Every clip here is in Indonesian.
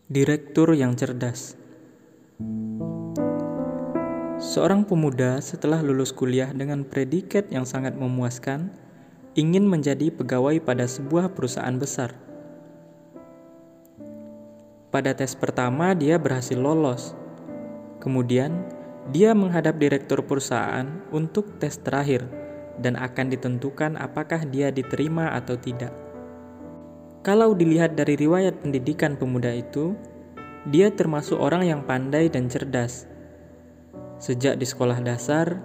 Direktur yang cerdas. Seorang pemuda setelah lulus kuliah dengan predikat yang sangat memuaskan, ingin menjadi pegawai pada sebuah perusahaan besar. Pada tes pertama dia berhasil lolos. Kemudian, dia menghadap direktur perusahaan untuk tes terakhir dan akan ditentukan apakah dia diterima atau tidak. Kalau dilihat dari riwayat pendidikan pemuda itu, dia termasuk orang yang pandai dan cerdas. Sejak di sekolah dasar,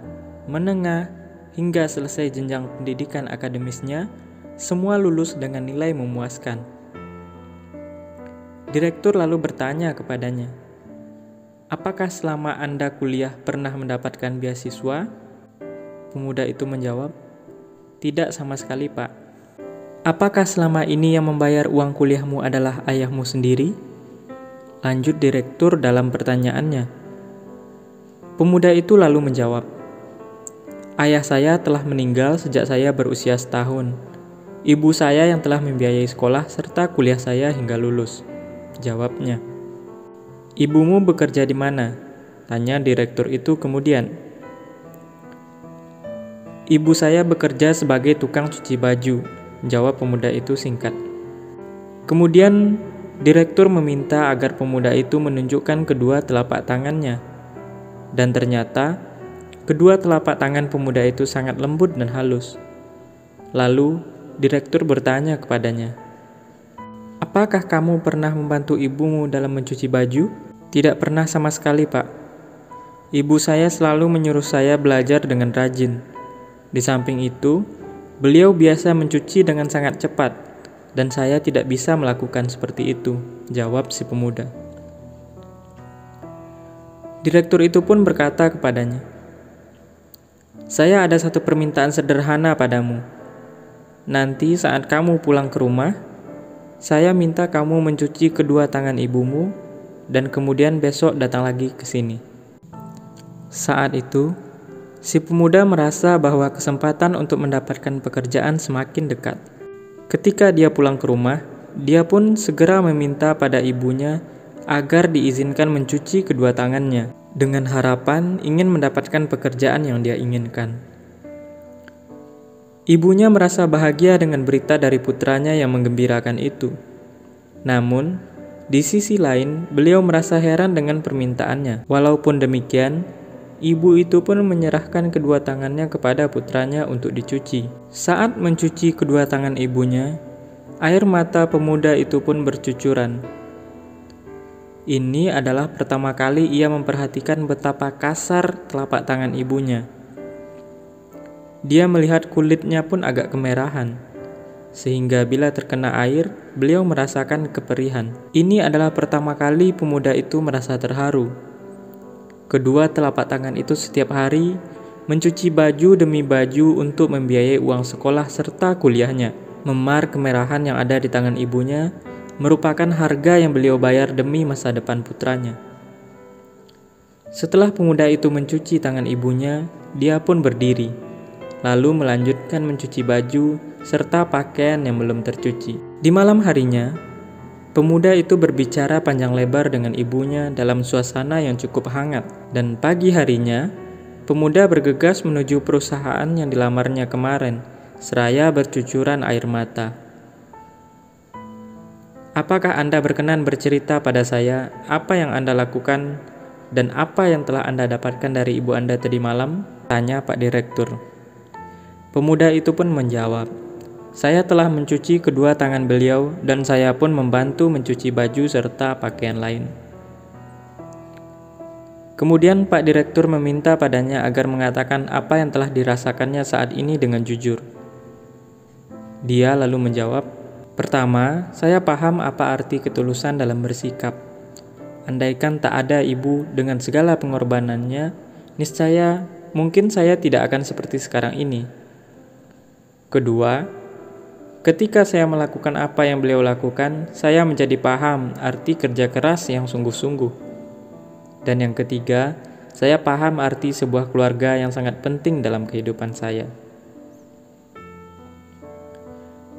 menengah, hingga selesai jenjang pendidikan akademisnya, semua lulus dengan nilai memuaskan. Direktur lalu bertanya kepadanya, "Apakah selama Anda kuliah pernah mendapatkan beasiswa?" Pemuda itu menjawab, "Tidak sama sekali, Pak." "Apakah selama ini yang membayar uang kuliahmu adalah ayahmu sendiri?" Lanjut direktur dalam pertanyaannya. Pemuda itu lalu menjawab, "Ayah saya telah meninggal sejak saya berusia setahun. Ibu saya yang telah membiayai sekolah serta kuliah saya hingga lulus," jawabnya. "Ibumu bekerja di mana?" tanya direktur itu kemudian. "Ibu saya bekerja sebagai tukang cuci baju," jawab pemuda itu singkat. Kemudian direktur meminta agar pemuda itu menunjukkan kedua telapak tangannya. Dan ternyata kedua telapak tangan pemuda itu sangat lembut dan halus. Lalu direktur bertanya kepadanya, "Apakah kamu pernah membantu ibumu dalam mencuci baju?" "Tidak pernah sama sekali, Pak. Ibu saya selalu menyuruh saya belajar dengan rajin. Di samping itu, beliau biasa mencuci dengan sangat cepat, dan saya tidak bisa melakukan seperti itu," jawab si pemuda. Direktur itu pun berkata kepadanya, "Saya ada satu permintaan sederhana padamu. Nanti saat kamu pulang ke rumah, saya minta kamu mencuci kedua tangan ibumu, dan kemudian besok datang lagi ke sini." Saat itu, si pemuda merasa bahwa kesempatan untuk mendapatkan pekerjaan semakin dekat. Ketika dia pulang ke rumah, dia pun segera meminta pada ibunya agar diizinkan mencuci kedua tangannya, dengan harapan ingin mendapatkan pekerjaan yang dia inginkan. Ibunya merasa bahagia dengan berita dari putranya yang menggembirakan itu. Namun, di sisi lain, beliau merasa heran dengan permintaannya. Walaupun demikian, ibu itu pun menyerahkan kedua tangannya kepada putranya untuk dicuci. Saat mencuci kedua tangan ibunya, air mata pemuda itu pun bercucuran. Ini adalah pertama kali ia memperhatikan betapa kasar telapak tangan ibunya. Dia melihat kulitnya pun agak kemerahan, sehingga bila terkena air, beliau merasakan keperihan. Ini adalah pertama kali pemuda itu merasa terharu. Kedua telapak tangan itu setiap hari mencuci baju demi baju untuk membiayai uang sekolah serta kuliahnya. Memar kemerahan yang ada di tangan ibunya merupakan harga yang beliau bayar demi masa depan putranya. Setelah pemuda itu mencuci tangan ibunya, dia pun berdiri, lalu melanjutkan mencuci baju serta pakaian yang belum tercuci. Di malam harinya, pemuda itu berbicara panjang lebar dengan ibunya dalam suasana yang cukup hangat, dan pagi harinya, pemuda bergegas menuju perusahaan yang dilamarnya kemarin, seraya bercucuran air mata. "Apakah Anda berkenan bercerita pada saya apa yang Anda lakukan dan apa yang telah Anda dapatkan dari ibu Anda tadi malam?" tanya Pak Direktur. Pemuda itu pun menjawab, "Saya telah mencuci kedua tangan beliau dan saya pun membantu mencuci baju serta pakaian lain." Kemudian Pak Direktur meminta padanya agar mengatakan apa yang telah dirasakannya saat ini dengan jujur. Dia lalu menjawab, "Pertama, saya paham apa arti ketulusan dalam bersikap. Andaikan tak ada ibu dengan segala pengorbanannya, niscaya mungkin saya tidak akan seperti sekarang ini. Kedua, ketika saya melakukan apa yang beliau lakukan, saya menjadi paham arti kerja keras yang sungguh-sungguh. Dan yang ketiga, saya paham arti sebuah keluarga yang sangat penting dalam kehidupan saya."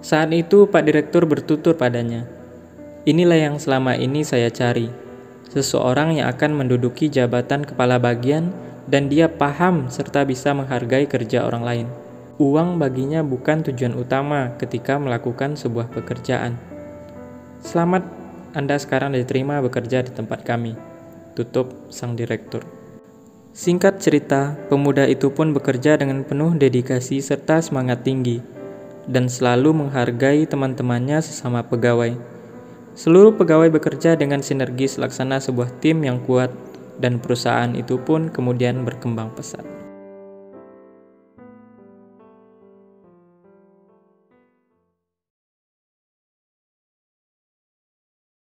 Saat itu Pak Direktur bertutur padanya, Inilah yang selama ini saya cari. Seseorang yang akan menduduki jabatan kepala bagian dan dia paham serta bisa menghargai kerja orang lain. Uang baginya bukan tujuan utama ketika melakukan sebuah pekerjaan. Selamat, Anda sekarang diterima bekerja di tempat kami. Tutup sang direktur. Singkat cerita, pemuda itu pun bekerja dengan penuh dedikasi serta semangat tinggi dan selalu menghargai teman-temannya sesama pegawai. Seluruh pegawai bekerja dengan sinergis laksana sebuah tim yang kuat dan perusahaan itu pun kemudian berkembang pesat.